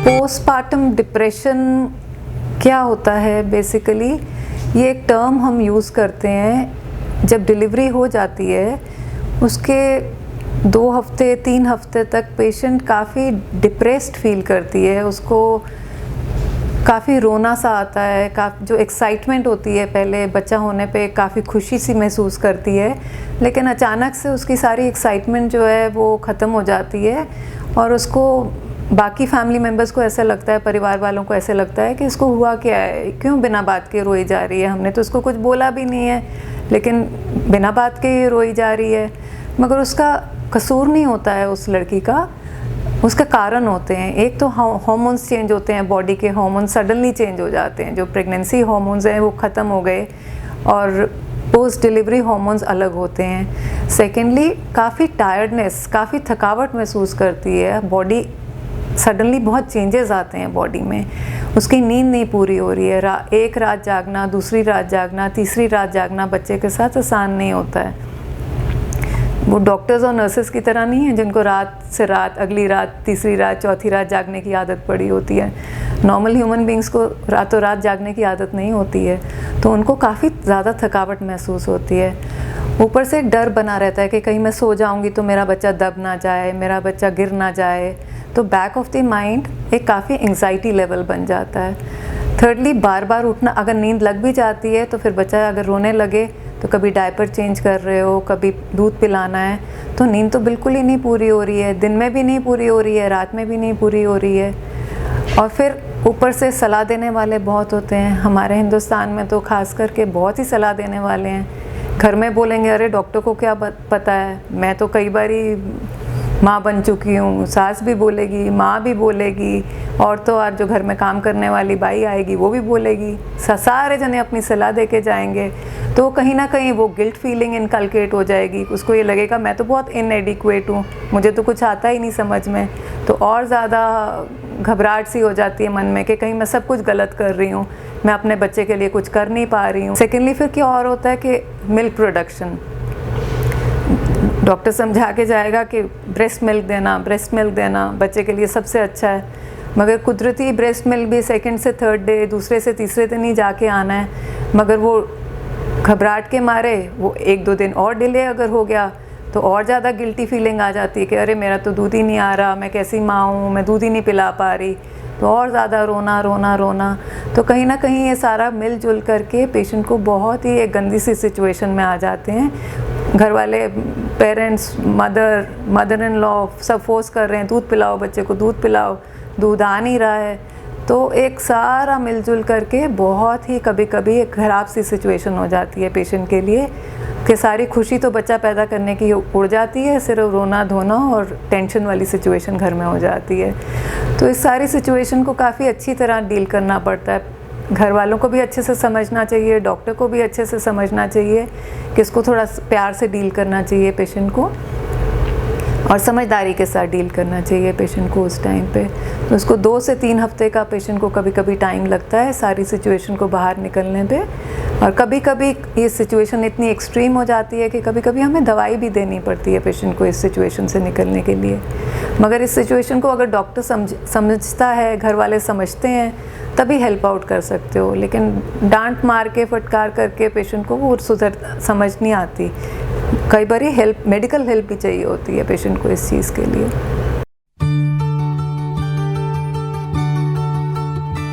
Postpartum depression क्या होता है? बेसिकली ये एक टर्म हम यूज़ करते हैं जब डिलीवरी हो जाती है, उसके 2 हफ्ते 3 हफ्ते तक पेशेंट काफ़ी डिप्रेस्ड फील करती है, उसको काफ़ी रोना सा आता है, जो एक्साइटमेंट होती है पहले बच्चा होने पे काफ़ी खुशी सी महसूस करती है, लेकिन अचानक से उसकी सारी एक्साइटमेंट जो है वो ख़त्म हो जाती है और उसको बाकी फैमिली मेम्बर्स को ऐसा लगता है, परिवार वालों को ऐसे लगता है कि इसको हुआ क्या है, क्यों बिना बात के रोई जा रही है, हमने तो उसको कुछ बोला भी नहीं है लेकिन बिना बात के ये रोई जा रही है। मगर उसका कसूर नहीं होता है उस लड़की का, उसका कारण होते हैं। एक तो हार्मोन्स चेंज होते हैं, बॉडी के हार्मोन्स सडनली चेंज हो जाते हैं, जो प्रेगनेंसी हार्मोन्स हैं वो ख़त्म हो गए और पोस्ट डिलीवरी हार्मोन्स अलग होते हैं। सेकेंडली काफ़ी टायर्डनेस, काफ़ी थकावट महसूस करती है बॉडी, सडनली बहुत चेंजेस आते हैं बॉडी में, उसकी नींद नहीं पूरी हो रही है, एक रात जागना, दूसरी रात जागना, तीसरी रात जागना बच्चे के साथ आसान नहीं होता है। वो डॉक्टर्स और नर्सेस की तरह नहीं है जिनको रात से रात, अगली रात, तीसरी रात, चौथी रात जागने की आदत पड़ी होती है। नॉर्मल ह्यूमन बींग्स को रातों रात जागने की आदत नहीं होती है, तो उनको काफ़ी ज़्यादा थकावट महसूस होती है। ऊपर से एक डर बना रहता है कि कहीं मैं सो जाऊंगी तो मेरा बच्चा दब ना जाए, मेरा बच्चा गिर ना जाए, तो बैक ऑफ द माइंड एक काफ़ी एंग्जाइटी लेवल बन जाता है। थर्डली बार बार उठना, अगर नींद लग भी जाती है तो फिर बच्चा अगर रोने लगे तो कभी डायपर चेंज कर रहे हो, कभी दूध पिलाना है, तो नींद तो बिल्कुल ही नहीं पूरी हो रही है, दिन में भी नहीं पूरी हो रही है, रात में भी नहीं पूरी हो रही है। और फिर ऊपर से सलाह देने वाले बहुत होते हैं, हमारे हिंदुस्तान में तो खास करके बहुत ही सलाह देने वाले हैं। घर में बोलेंगे अरे डॉक्टर को क्या पता है, मैं तो कई बारी माँ बन चुकी हूँ, सास भी बोलेगी, माँ भी बोलेगी, और तो और जो घर में काम करने वाली बाई आएगी वो भी बोलेगी, सारे जने अपनी सलाह दे के जाएंगे, तो कहीं ना कहीं वो गिल्ट फीलिंग इनकलकेट हो जाएगी, उसको ये लगेगा मैं तो बहुत इनएडिक्वेट हूँ, मुझे तो कुछ आता ही नहीं समझ में, तो और ज़्यादा घबराहट सी हो जाती है मन में कि कहीं मैं सब कुछ गलत कर रही हूँ, मैं अपने बच्चे के लिए कुछ कर नहीं पा रही हूँ। सेकेंडली फिर क्या और होता है कि मिल्क प्रोडक्शन, डॉक्टर समझा के जाएगा कि ब्रेस्ट मिल्क देना बच्चे के लिए सबसे अच्छा है, मगर कुदरती ब्रेस्ट मिल्क भी सेकंड से थर्ड डे, दूसरे से तीसरे दिन ही जाके आना है, मगर वो घबराहट के मारे वो 1-2 दिन और डिले अगर हो गया तो और ज़्यादा गिल्टी फीलिंग आ जाती है कि अरे मेरा तो दूध ही नहीं आ रहा, मैं कैसी माँ हूँ, मैं दूध ही नहीं पिला पा रही, तो और ज़्यादा रोना। तो कहीं ना कहीं ये सारा मिलजुल करके पेशेंट को बहुत ही एक गंदी सी सिचुएशन में आ जाते हैं। घर वाले, पेरेंट्स, मदर इन लॉ सब फोर्स कर रहे हैं दूध पिलाओ बच्चे को, दूध पिलाओ, दूध आ नहीं रहा है, तो एक सारा मिलजुल करके बहुत ही कभी कभी एक ख़राब सी सिचुएशन हो जाती है पेशेंट के लिए कि सारी खुशी तो बच्चा पैदा करने की उड़ जाती है, सिर्फ रोना धोना और टेंशन वाली सिचुएशन घर में हो जाती है। तो इस सारी सिचुएशन को काफ़ी अच्छी तरह डील करना पड़ता है, घर वालों को भी अच्छे से समझना चाहिए, डॉक्टर को भी अच्छे से समझना चाहिए कि इसको थोड़ा प्यार से डील करना चाहिए पेशेंट को, और समझदारी के साथ डील करना चाहिए पेशेंट को उस टाइम पे। तो उसको 2 से 3 हफ्ते का पेशेंट को कभी कभी टाइम लगता है सारी सिचुएशन को बाहर निकलने पे, और कभी कभी ये सिचुएशन इतनी एक्सट्रीम हो जाती है कि कभी कभी हमें दवाई भी देनी पड़ती है पेशेंट को इस सिचुएशन से निकलने के लिए। मगर इस सिचुएशन को अगर डॉक्टर समझता है, घर वाले समझते हैं, तभी हेल्प आउट कर सकते हो, लेकिन डांट मार के फटकार करके पेशेंट को वो समझ नहीं आती। कई बार हेल्प, मेडिकल हेल्प भी चाहिए होती है पेशेंट को इस चीज़ के लिए।